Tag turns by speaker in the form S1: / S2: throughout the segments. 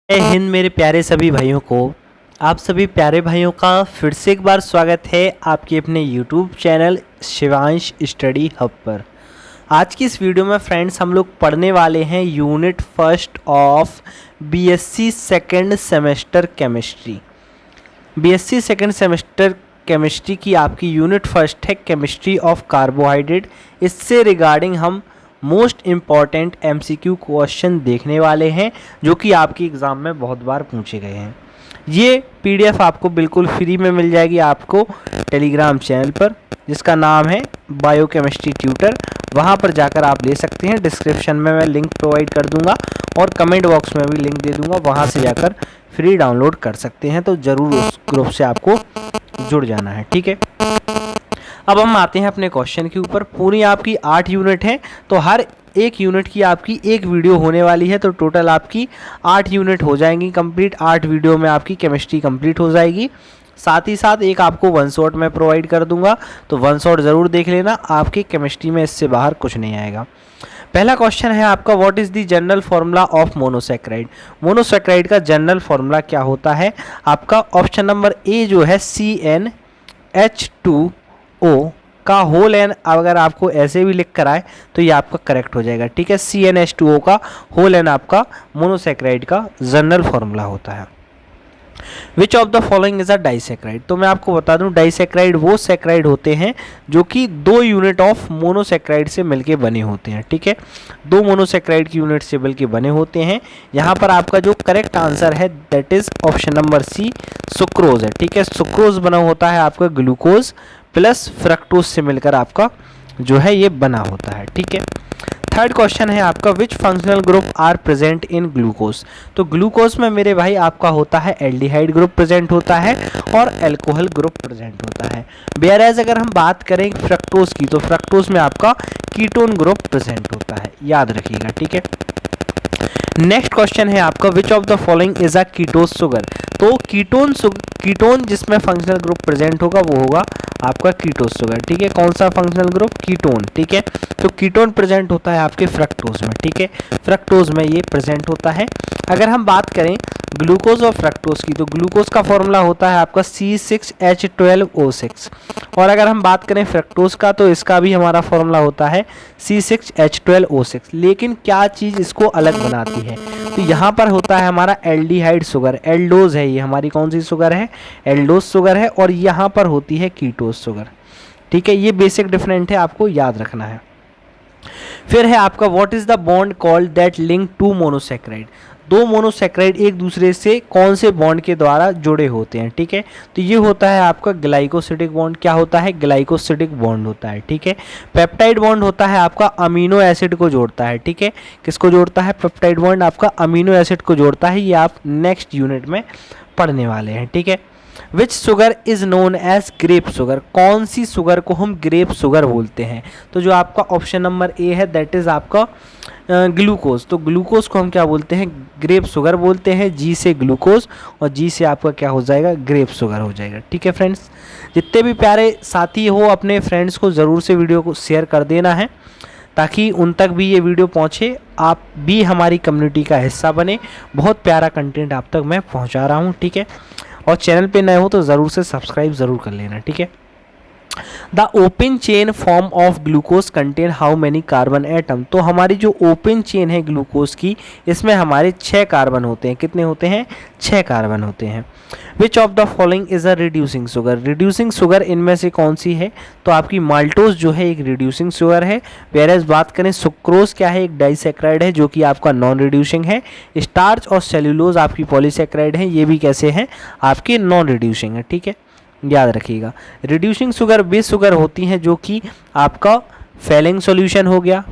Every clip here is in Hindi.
S1: जय हिंद मेरे प्यारे सभी भाइयों को। आप सभी प्यारे भाइयों का फिर से एक बार स्वागत है आपके अपने YouTube channel Shivansh study hub पर। आज की इस वीडियो में फ्रेंड्स हम लोग पढ़ने वाले हैं unit first of BSc second semester chemistry. BSc second semester chemistry की आपकी यूनिट फर्स्ट है केमिस्ट्री ऑफ कार्बोहाइड्रेट। इससे रिगार्डिंग हम मोस्ट इम्पॉर्टेंट एमसीक्यू क्वेश्चन देखने वाले हैं जो कि आपके एग्ज़ाम में बहुत बार पूछे गए हैं। ये पीडीएफ आपको बिल्कुल फ्री में मिल जाएगी आपको टेलीग्राम चैनल पर, जिसका नाम है बायोकेमिस्ट्री ट्यूटर। वहाँ पर जाकर आप ले सकते हैं। डिस्क्रिप्शन में मैं लिंक प्रोवाइड कर दूंगा और कमेंट बॉक्स में भी लिंक दे दूंगा, वहाँ से जाकर फ्री डाउनलोड कर सकते हैं। तो ज़रूर उस ग्रुप से आपको जुड़ जाना है, ठीक है। अब हम आते हैं अपने क्वेश्चन के ऊपर। पूरी आपकी 8 यूनिट हैं, तो हर एक यूनिट की आपकी एक वीडियो होने वाली है। तो टोटल आपकी 8 यूनिट हो जाएंगी कंप्लीट। 8 वीडियो में आपकी केमिस्ट्री कंप्लीट हो जाएगी। साथ ही साथ एक आपको वन शॉट में प्रोवाइड कर दूंगा, तो वन शॉट ज़रूर देख लेना। आपकी केमिस्ट्री में इससे बाहर कुछ नहीं आएगा। पहला क्वेश्चन है आपका, what is the general formula of monosaccharide. Monosaccharide का जनरल फार्मूला क्या होता है आपका? ऑप्शन नंबर ए जो है CnH2O का होल एन, अगर आपको ऐसे भी लिख कर आए तो ये आपका करेक्ट हो जाएगा, ठीक है। CnH2O का होल एन आपका मोनोसैक्राइड का जनरल फार्मूला होता है। विच of the following is a disaccharide. तो मैं आपको बता दूं, डाइसैक्राइड वो सैक्राइड होते हैं जो कि 2 यूनिट ऑफ मोनोसैक्राइड से मिलके बने होते हैं, ठीक है। 2 मोनोसैक्राइड की यूनिट से मिलके बने होते हैं। यहाँ पर आपका जो करेक्ट आंसर है that is option number C, sucrose है, ठीक है। सुक्रोज बना होता है आपका ग्लूकोज प्लस फ्रक्टोज से मिलकर आपका जो है ये बना होता है, ठीक है। थर्ड क्वेश्चन है आपका, which functional group are present in glucose. तो ग्लूकोज में मेरे भाई आपका होता है एल्डिहाइड ग्रुप प्रेजेंट होता है और अल्कोहल ग्रुप प्रेजेंट होता है। वेयरएज अगर हम बात करें फ्रक्टोज की, तो फ्रक्टोज में आपका कीटोन ग्रुप प्रेजेंट होता है, याद रखिएगा, ठीक है। नेक्स्ट क्वेश्चन है आपका, विच of the following is a कीटोज sugar. तो कीटोन जिसमें फंक्शनल ग्रुप प्रेजेंट होगा वो होगा आपका कीटोज शुगर, ठीक है। कौन सा फंक्शनल ग्रुप? कीटोन, ठीक है। तो कीटोन प्रेजेंट होता है आपके फ्रक्टोज में, ठीक है। फ्रक्टोज में ये प्रेजेंट होता है। अगर हम बात करें ग्लूकोज और फ्रक्टोज की, तो ग्लूकोज का फॉर्मूला होता है आपका C6H12O6 और अगर हम बात करें फ्रक्टोज का, तो इसका भी हमारा फॉर्मूला होता है C6H12O6। लेकिन क्या चीज़ इसको अलग बनाती है? तो यहाँ पर होता है हमारा एल्डिहाइड शुगर, एल्डोज है, ये हमारी कौन सी शुगर है? एल्डोज शुगर है। और यहाँ पर होती है कीटोज शुगर, ठीक है। ये बेसिक डिफरेंट है, आपको याद रखना है। फिर है आपका, what is the bond called that link to monosaccharide. 2 monosaccharide एक दूसरे से कौन से बॉन्ड के द्वारा जुड़े होते हैं, ठीक है। तो ये होता है आपका ग्लाइकोसिडिक बॉन्ड। क्या होता है? ग्लाइकोसिडिक बॉन्ड होता है, ठीक है। पेप्टाइड बॉन्ड होता है आपका अमीनो एसिड को जोड़ता है, ठीक है। किसको जोड़ता है? पेप्टाइड बॉन्ड आपका अमीनो एसिड को जोड़ता है। ये आप नेक्स्ट यूनिट में पढ़ने वाले हैं, ठीक है। Which sugar is known as grape sugar. कौन सी शुगर को हम ग्रेप शुगर बोलते हैं? तो जो आपका ऑप्शन नंबर ए है दैट इज आपका ग्लूकोज। तो ग्लूकोज को हम क्या बोलते हैं? ग्रेप शुगर बोलते हैं। जी से ग्लूकोज और जी से आपका क्या हो जाएगा? ग्रेप शुगर हो जाएगा, ठीक है फ्रेंड्स। जितने भी प्यारे साथी हो अपने फ्रेंड्स को ज़रूर से वीडियो को शेयर कर देना है ताकि उन तक भी ये वीडियो पहुँचे, आप भी हमारी कम्युनिटी का हिस्सा बने। बहुत प्यारा कंटेंट आप तक मैं पहुँचा रहा हूँ, ठीक है। और चैनल पे नए हो तो ज़रूर से सब्सक्राइब ज़रूर कर लेना, ठीक है। The open chain form of glucose contain how many carbon atom. तो हमारी जो ओपन चेन है ग्लूकोज की, इसमें हमारे 6 कार्बन होते हैं। कितने होते हैं? 6 कार्बन होते हैं। विच of the following is a reducing sugar. Reducing sugar इनमें से कौन सी है? तो आपकी माल्टोज जो है एक रिड्यूसिंग शुगर है। वेयरएज बात करें सुक्रोज क्या है? एक डाइसैक्राइड है जो कि आपका नॉन रिड्यूसिंग है। स्टार्च और सेल्यूलोज आपकी पॉलीसैक्राइड है, ये भी कैसे हैं? आपके नॉन रिड्यूसिंग है, ठीक है, याद रखिएगा। रिड्यूसिंग शुगर वे शुगर होती हैं जो कि आपका फेलिंग सॉल्यूशन हो गया,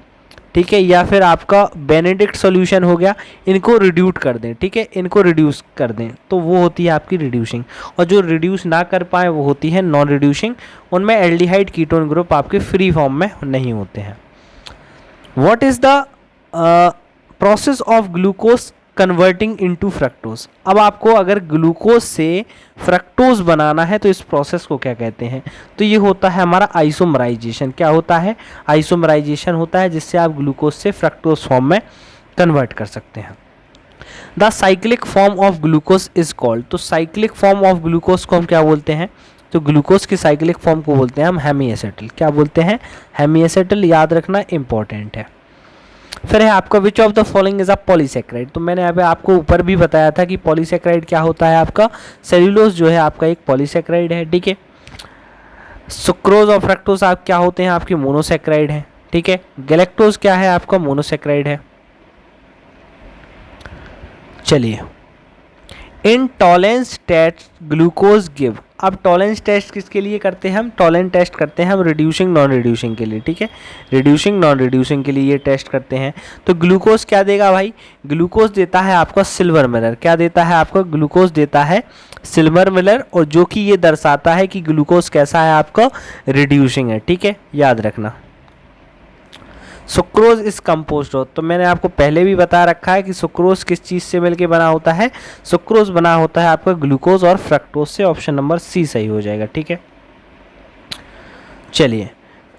S1: ठीक है, या फिर आपका बेनेडिक्ट सॉल्यूशन हो गया, इनको रिड्यूट कर दें, ठीक है, इनको रिड्यूस कर दें, तो वो होती है आपकी रिड्यूसिंग। और जो रिड्यूस ना कर पाए वो होती है नॉन रिड्यूसिंग। उनमें एल्डिहाइड कीटोन ग्रुप आपके फ्री फॉर्म में नहीं होते हैं। What is the process of glucose converting into fructose. अब आपको अगर ग्लूकोज से फ्रक्टोज बनाना है तो इस प्रोसेस को क्या कहते हैं? तो ये होता है हमारा आइसोमराइजेशन। क्या होता है? आइसोमराइजेशन होता है, जिससे आप ग्लूकोज से फ्रक्टोज फॉर्म में कन्वर्ट कर सकते हैं। The cyclic form of glucose is called, तो साइक्लिक फॉर्म ऑफ ग्लूकोज को हम क्या बोलते हैं, तो ग्लूकोज की साइक्लिक फॉर्म को बोलते हैं हम हेमीएसेटिल। क्या बोलते हैं, हेमीएसेटिल, याद रखना इंपॉर्टेंट है। फिर है आपका विच of the following is a polysaccharide, तो मैंने अभी आपको ऊपर भी बताया था कि पॉलीसेक्राइड क्या होता है, आपका सेल्यूलोज जो है आपका एक पॉलीसेक्राइड है, ठीक है। सुक्रोज और फ्रक्टोज आप क्या होते हैं, आपकी मोनोसेक्राइड है, ठीक है। गैलेक्टोज क्या है, आपका मोनोसेक्राइड है। चलिए, इन टॉलेंस टेस्ट ग्लूकोज गिव, अब टॉलेंस टेस्ट किसके लिए करते हैं हम, टॉलेंस टेस्ट करते हैं हम रिड्यूसिंग नॉन रिड्यूसिंग के लिए, ठीक है। रिड्यूसिंग नॉन रिड्यूसिंग के लिए ये टेस्ट करते हैं। तो ग्लूकोज क्या देगा भाई, ग्लूकोज देता है आपका सिल्वर मिरर, क्या देता है आपका, ग्लूकोज देता है सिल्वर मिरर, और जो कि ये दर्शाता है कि ग्लूकोज कैसा है, आपका रिड्यूसिंग है, ठीक है, याद रखना। सुक्रोज इज कंपोज्ड हो, तो मैंने आपको पहले भी बता रखा है कि सुक्रोज किस चीज़ से मिलके बना होता है, सुक्रोज बना होता है आपका ग्लूकोज और फ्रक्टोज से, ऑप्शन नंबर सी सही हो जाएगा, ठीक है। चलिए,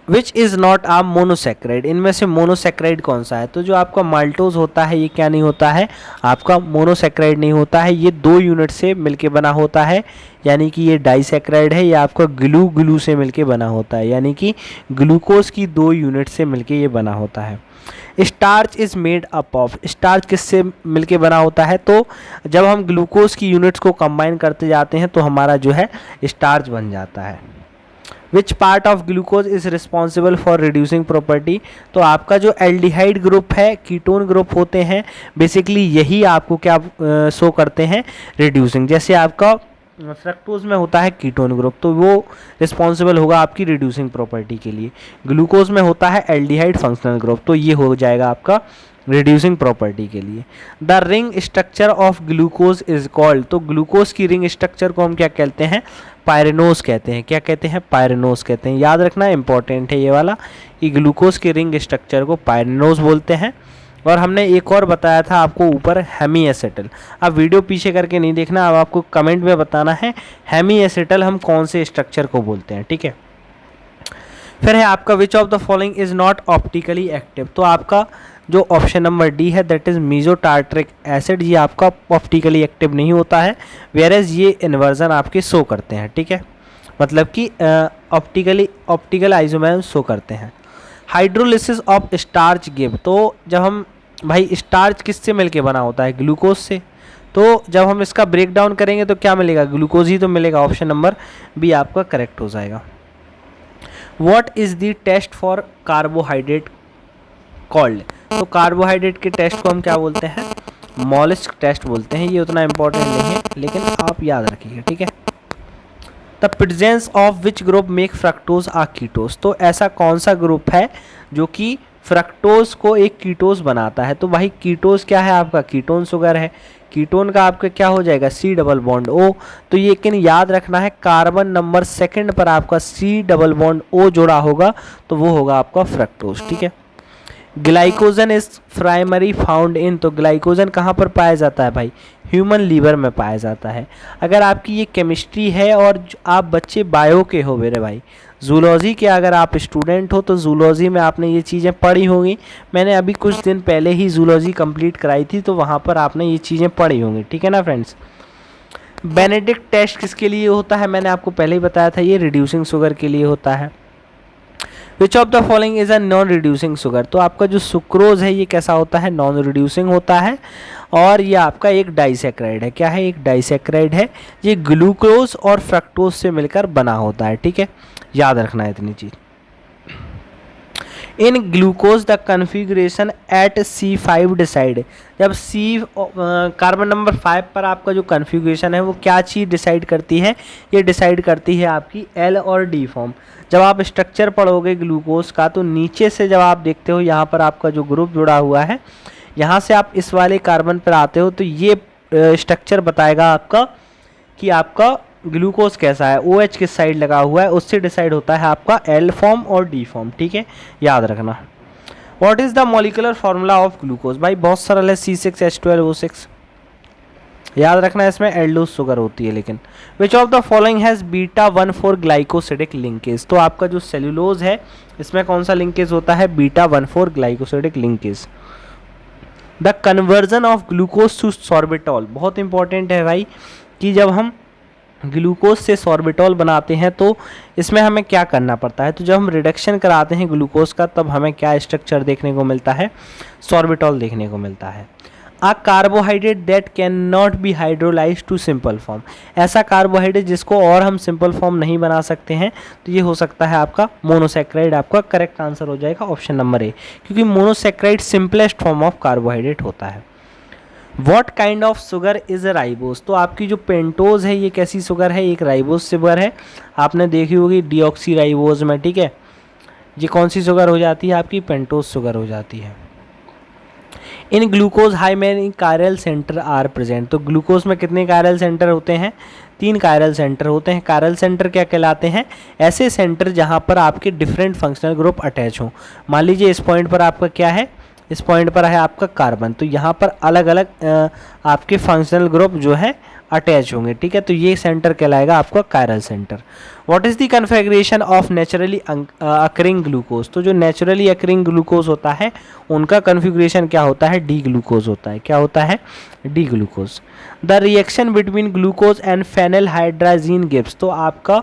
S1: which is not a monosaccharide, इनमें से मोनोसेक्राइड कौन सा है, तो जो आपका माल्टोज होता है ये क्या नहीं होता है, आपका मोनोसेक्राइड नहीं होता है, ये 2 यूनिट से मिलके बना होता है, यानी कि ये डाइसेक्राइड है, ये आपका ग्लू से मिलके बना होता है, यानी कि ग्लूकोज की 2 यूनिट से मिलके ये बना होता है। Starch is made up of, starch किससे मिलके बना होता है, तो जब हम ग्लूकोज की यूनिट्स को कंबाइन करते जाते हैं तो हमारा जो है स्टार्च बन जाता है। Which part of glucose is responsible for reducing property, तो आपका जो एल्डिहाइड ग्रुप है, कीटोन ग्रुप होते हैं, बेसिकली यही आपको क्या शो करते हैं, रिड्यूसिंग। जैसे आपका फ्रक्टोज में होता है कीटोन ग्रुप, तो वो रिस्पॉन्सिबल होगा आपकी रिड्यूसिंग प्रॉपर्टी के लिए। ग्लूकोज में होता है एल्डिहाइड फंक्शनल ग्रुप, तो ये हो जाएगा आपका रिड्यूसिंग प्रॉपर्टी के लिए। The ring structure of glucose is called, तो ग्लूकोज की रिंग स्ट्रक्चर को हम क्या कहते हैं, पायरेनोज कहते हैं, क्या कहते हैं, पायरेनोज कहते हैं, याद रखना इंपॉर्टेंट है ये वाला, कि ग्लूकोज की रिंग स्ट्रक्चर को पायरेनोज बोलते हैं। और हमने एक और बताया था आपको ऊपर, हेमीएसेटल। अब वीडियो पीछे करके नहीं देखना, अब आपको कमेंट में बताना है हेमीएसेटल हम कौन से स्ट्रक्चर को बोलते हैं, ठीक है। फिर है आपका विच of the following is not optically active, तो आपका जो ऑप्शन नंबर डी है दैट इज मीजोटार्ट्रिक एसिड, ये आपका ऑप्टिकली एक्टिव नहीं होता है, वेयरएज ये इन्वर्जन आपके शो करते हैं, ठीक है, मतलब कि ऑप्टिकल आइसोमर शो करते हैं। हाइड्रोलिसिस ऑफ स्टार्च गिव, तो जब हम भाई स्टार्च किससे मिलके बना होता है, ग्लूकोज से, तो जब हम इसका ब्रेक डाउन करेंगे तो क्या मिलेगा, ग्लूकोज ही तो मिलेगा, ऑप्शन नंबर बी आपका करेक्ट हो जाएगा। What is the test for carbohydrate called, तो कार्बोहाइड्रेट के टेस्ट को हम क्या बोलते हैं, मॉलिस्क टेस्ट बोलते हैं, ये उतना इंपॉर्टेंट नहीं है लेकिन आप याद रखिएगा, ठीक है। The presence of which group make fructose a ketose, तो ऐसा कौन सा ग्रुप है जो कि फ्रक्टोज को एक कीटोज बनाता है, तो भाई कीटोज क्या है आपका, कीटोन शुगर है, कीटोन का आपका क्या हो जाएगा, C डबल बॉन्ड O, तो ये लेकिन याद रखना है कार्बन नंबर 2 पर आपका C डबल बॉन्ड O जोड़ा होगा तो वो होगा आपका फ्रक्टोज, ठीक है। Glycogen is primary found in, तो ग्लाइकोजन कहाँ पर पाया जाता है भाई, ह्यूमन लीवर में पाया जाता है। अगर आपकी ये केमिस्ट्री है और आप बच्चे बायो के हो मेरे भाई, जूलॉजी के अगर आप स्टूडेंट हो तो जूलॉजी में आपने ये चीज़ें पढ़ी होंगी, मैंने अभी कुछ दिन पहले ही जूलॉजी कंप्लीट कराई थी तो वहाँ पर आपने ये चीज़ें पढ़ी होंगी, ठीक है ना फ्रेंड्स। बेनेडिक्ट टेस्ट किसके लिए होता है, मैंने आपको पहले ही बताया था, ये रिड्यूसिंग शुगर के लिए होता है। विच of the following is a non reducing sugar, तो आपका जो सुक्रोज है ये कैसा होता है, नॉन रिड्यूसिंग होता है, और ये आपका एक डाइसेक्राइड है, क्या है, एक डाइसेक्राइड है, ये ग्लूकोज और फ्रक्टोज से मिलकर बना होता है, ठीक है, याद रखना है इतनी चीज़। In glucose the configuration at C5 decide, जब कार्बन नंबर 5 पर आपका जो कन्फिग्रेशन है वो क्या चीज़ डिसाइड करती है, ये डिसाइड करती है आपकी L और D फॉर्म। जब आप स्ट्रक्चर पढ़ोगे ग्लूकोज का तो नीचे से जब आप देखते हो यहाँ पर आपका जो ग्रुप जुड़ा हुआ है, यहाँ से आप इस वाले कार्बन पर आते हो तो ये स्ट्रक्चर बताएगा आपका कि आपका ग्लूकोज कैसा है, OH किस साइड लगा हुआ है, उससे डिसाइड होता है आपका L फॉर्म और D फॉर्म, ठीक है, याद रखना। What is the molecular formula of glucose, भाई बहुत सरल है, C6H12O6, याद रखना, इसमें एल्डोज शुगर होती है लेकिन। Which of the following has β14 glycosidic linkage, तो आपका जो सेल्यूलोज है इसमें कौन सा लिंकेज होता है, β14 glycosidic linkage. The conversion of glucose to sorbitol, बहुत इंपॉर्टेंट है भाई कि जब हम ग्लूकोज से सॉर्बिटॉल बनाते हैं तो इसमें हमें क्या करना पड़ता है। तो जब हम रिडक्शन कराते हैं ग्लूकोज का तब हमें क्या स्ट्रक्चर देखने को मिलता है, सॉर्बिटॉल देखने को मिलता है। A carbohydrate that can not be hydrolyse to simple form, ऐसा कार्बोहाइड्रेट जिसको और हम सिंपल फॉर्म नहीं बना सकते हैं तो ये हो सकता है आपका मोनोसेक्राइड। आपका करेक्ट आंसर हो जाएगा ऑप्शन नंबर ए, क्योंकि monosaccharide simplest form of carbohydrate होता है। What kind of sugar is ribose, तो आपकी जो पेंटोज है ये कैसी शुगर है, एक राइबोस शुगर है, आपने देखी होगी डीऑक्सी राइबोज में, ठीक है। ये कौन सी शुगर हो जाती है, आपकी पेंटोज शुगर हो जाती है। In glucose how many chiral center are present, तो ग्लूकोज में कितने कायरल सेंटर होते हैं, 3 कायरल सेंटर होते हैं। कायरल सेंटर क्या कहलाते हैं, ऐसे सेंटर जहां पर आपके डिफरेंट फंक्शनल ग्रुप अटैच हों। मान लीजिए इस पॉइंट पर आपका क्या है, इस पॉइंट पर है आपका कार्बन, तो यहाँ पर अलग अलग आपके फंक्शनल ग्रुप जो है अटैच होंगे, ठीक है। तो ये सेंटर कहलाएगा आपका chiral centre. What is the configuration of naturally occurring glucose, तो जो नेचुरली अकरिंग ग्लूकोज होता है उनका कन्फिगरेशन क्या होता है, डी ग्लूकोज होता है। क्या होता है, D glucose. The reaction between glucose and phenylhydrazine gives, तो आपका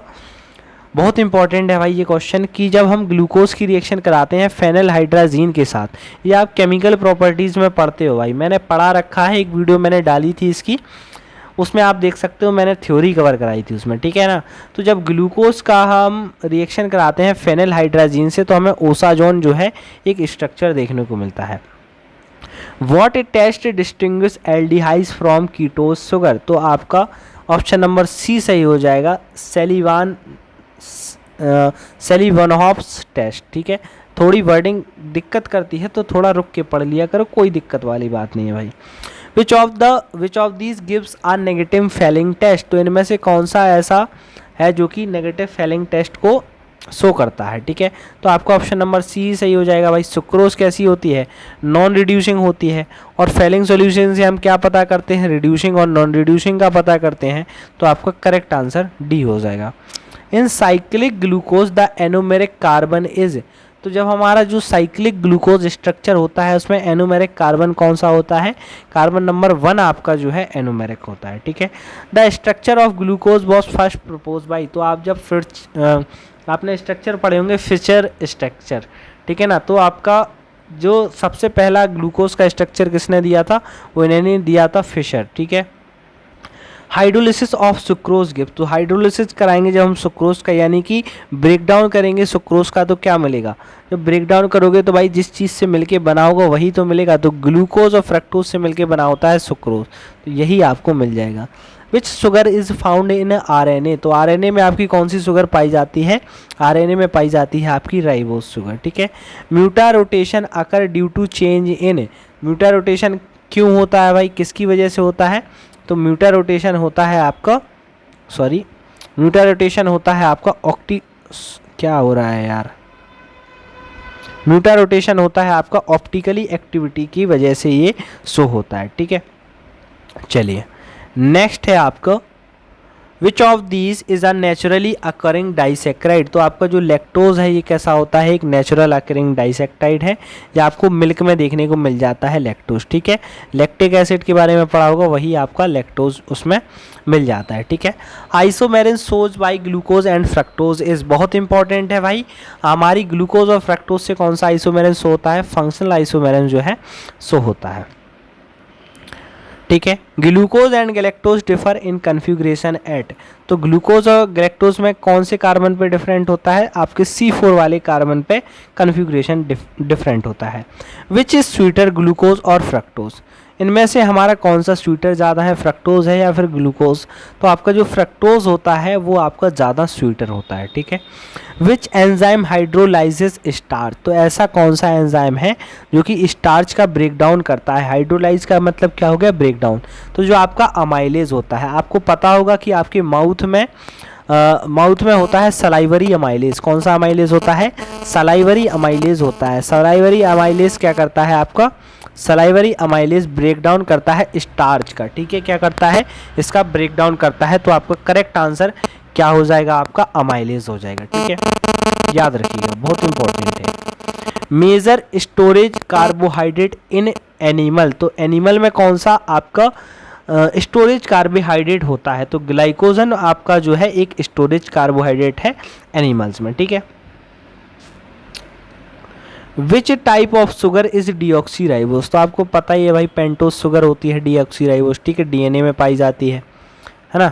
S1: बहुत इंपॉर्टेंट है भाई ये क्वेश्चन कि जब हम ग्लूकोज की रिएक्शन कराते हैं फेनिलहाइड्राजीन के साथ, ये आप केमिकल प्रॉपर्टीज़ में पढ़ते हो भाई, मैंने पढ़ा रखा है, एक वीडियो मैंने डाली थी इसकी, उसमें आप देख सकते हो, मैंने थ्योरी कवर कराई थी उसमें, ठीक है ना। तो जब ग्लूकोज का हम रिएक्शन कराते हैं फेनिलहाइड्राजीन से तो हमें ओसाजोन जो है एक स्ट्रक्चर देखने को मिलता है। What a test distinguish aldehydes from ketose sugar, तो आपका ऑप्शन नंबर सी सही हो जाएगा, सेलिवानहॉफ्स टेस्ट, ठीक है। थोड़ी वर्डिंग दिक्कत करती है तो थोड़ा रुक के पढ़ लिया करो, कोई दिक्कत वाली बात नहीं है भाई। Which of these gives a negative Fehling test, तो इनमें से कौन सा ऐसा है जो कि नेगेटिव फेलिंग टेस्ट को शो करता है, ठीक है। तो आपका ऑप्शन नंबर सी सही हो जाएगा भाई। सुक्रोज कैसी होती है, नॉन रिड्यूसिंग होती है, और फेलिंग सॉल्यूशन से हम क्या पता करते हैं, रिड्यूसिंग और नॉन रिड्यूसिंग का पता करते हैं। तो आपका करेक्ट आंसर डी हो जाएगा। इन cyclic glucose the anomeric carbon is, तो जब हमारा जो साइक्लिक ग्लूकोज स्ट्रक्चर होता है उसमें एनोमेरिक कार्बन कौन सा होता है, कार्बन नंबर 1 आपका जो है एनोमेरिक होता है, ठीक है। The structure of glucose was first propose by, तो आप जब फिर आपने स्ट्रक्चर पढ़े होंगे फिशर स्ट्रक्चर, ठीक है ना। तो आपका जो सबसे पहला ग्लूकोज का स्ट्रक्चर किसने दिया था, वो इन्होंने दिया था फिशर, ठीक है। हाइड्रोलिसिस ऑफ सुक्रोज गिव, तो हाइड्रोलिसिस कराएंगे जब हम सुक्रोज का, यानी कि ब्रेक डाउन करेंगे सुक्रोज का, तो क्या मिलेगा, जब ब्रेक डाउन करोगे तो भाई जिस चीज़ से मिलके बना होगा वही तो मिलेगा। तो ग्लूकोज और फ्रक्टोज से मिलके बना होता है सुक्रोज, तो यही आपको मिल जाएगा। Which sugar is found in RNA, तो आरएनए में आपकी कौन सी शुगर पाई जाती है, आरएनए में पाई जाती है आपकी राइबोज शुगर, ठीक है। Mutarotation occur due to change in, mutarotation क्यों होता है भाई, किसकी वजह से होता है, तो म्यूटा रोटेशन होता है आपका, म्यूटा रोटेशन होता है आपका क्या हो रहा है यार, म्यूटा रोटेशन होता है आपका ऑप्टिकली एक्टिविटी की वजह से ये शो होता है, ठीक है। चलिए नेक्स्ट है आपका विच of these is a naturally occurring disaccharide, तो आपका जो लैक्टोज है ये कैसा होता है, एक नेचुरल अकरिंग डाइसेक्राइड है, जो आपको मिल्क में देखने को मिल जाता है लैक्टोज, ठीक है। लैक्टिक एसिड के बारे में पढ़ा होगा, वही आपका लैक्टोज उसमें मिल जाता है, ठीक है। Isomerism shows by glucose and fructose is, बहुत इंपॉर्टेंट है भाई, हमारी ग्लूकोज और फ्रक्टोज से कौन सा आइसोमेरिन शो होता है, फंक्शनल आइसोमेरिन जो है शो होता है, ठीक है। Glucose and galactose differ in configuration at, तो ग्लूकोज और गैलेक्टोज में कौन से कार्बन पे डिफरेंट होता है, आपके C4 वाले कार्बन पे कन्फिग्रेशन डिफरेंट होता है। विच इज स्वीटर ग्लूकोज और फ्रक्टोज, इनमें से हमारा कौन सा स्वीटर ज़्यादा है, फ्रक्टोज है या फिर ग्लूकोज, तो आपका जो फ्रक्टोज होता है वो आपका ज़्यादा स्वीटर होता है, ठीक है। विच एंजाइम हाइड्रोलाइजेस स्टार्च, तो ऐसा कौन सा एंजाइम है जो कि स्टार्च का ब्रेक डाउन करता है, हाइड्रोलाइज का मतलब क्या हो गया, ब्रेक डाउन। तो जो आपका अमाइलेज होता है, आपको पता होगा कि आपके माउथ में होता है सलाइवरी अमाइलेज, कौन सा अमाइलेज होता है, सलाइवरी अमाइलेज होता है। सलाइवरी अमाइलेज क्या करता है आपका, सलाइवरी अमाइलेज ब्रेक डाउन करता है स्टार्च का, ठीक है, क्या करता है, इसका ब्रेक डाउन करता है। तो आपका करेक्ट आंसर क्या हो जाएगा, आपका अमाइलेज हो जाएगा, ठीक है, याद रखिएगा, बहुत इंपॉर्टेंट है। Major storage carbohydrate in animal, तो एनिमल में कौन सा आपका स्टोरेज कार्बोहाइड्रेट होता है, तो ग्लाइकोजन आपका जो है एक स्टोरेज कार्बोहाइड्रेट है एनिमल्स में, ठीक है। Which type of sugar is deoxyribose, तो आपको पता ही है भाई पेंटोस शुगर होती है डीऑक्सीराइबोस, ठीक है, डीएनए में पाई जाती है ना।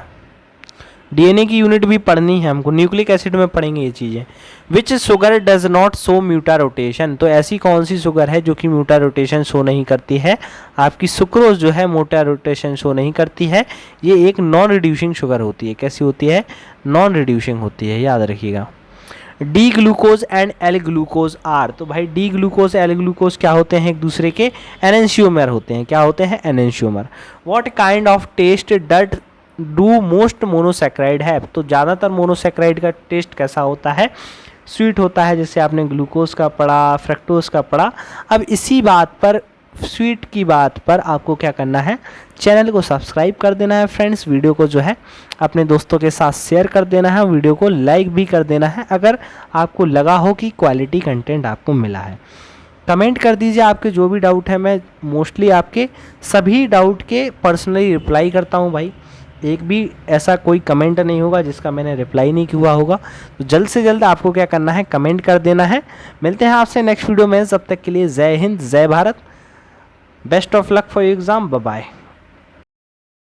S1: डीएनए की यूनिट भी पढ़नी है हमको, न्यूक्लिक एसिड में पढ़ेंगे ये चीज़ें। Which sugar does not show mutarotation, तो ऐसी कौन सी शुगर है जो कि म्यूटा रोटेशन शो नहीं करती है, आपकी सुक्रोज जो है म्यूटा रोटेशन शो नहीं करती है, ये एक नॉन रिड्यूसिंग शुगर होती है। कैसी होती है? नॉन रिड्यूसिंग होती है, याद रखिएगा। D glucose and L glucose are, तो भाई डी ग्लूकोज एल ग्लूकोज क्या होते हैं? एक दूसरे के एनेंशियोमर होते हैं। क्या होते हैं? Enantiomer. What kind of test do most monosaccharide है, तो ज़्यादातर मोनोसेक्राइड का टेस्ट कैसा होता है? स्वीट होता है, जैसे आपने ग्लूकोज का पढ़ा, फ्रक्टोज का पढ़ा। अब इसी बात पर, स्वीट की बात पर आपको क्या करना है? चैनल को सब्सक्राइब कर देना है फ्रेंड्स, वीडियो को जो है अपने दोस्तों के साथ शेयर कर देना है, वीडियो को लाइक भी कर देना है अगर आपको लगा हो कि क्वालिटी कंटेंट आपको मिला है। कमेंट कर दीजिए आपके जो भी डाउट है, मैं मोस्टली आपके सभी डाउट के पर्सनली रिप्लाई करता हूँ भाई। एक भी ऐसा कोई कमेंट नहीं होगा जिसका मैंने रिप्लाई नहीं किया होगा। तो जल्द से जल्द आपको क्या करना है? कमेंट कर देना है। मिलते हैं आपसे नेक्स्ट वीडियो में, तब तक के लिए जय हिंद, जय भारत, best of luck for your exam, bye bye.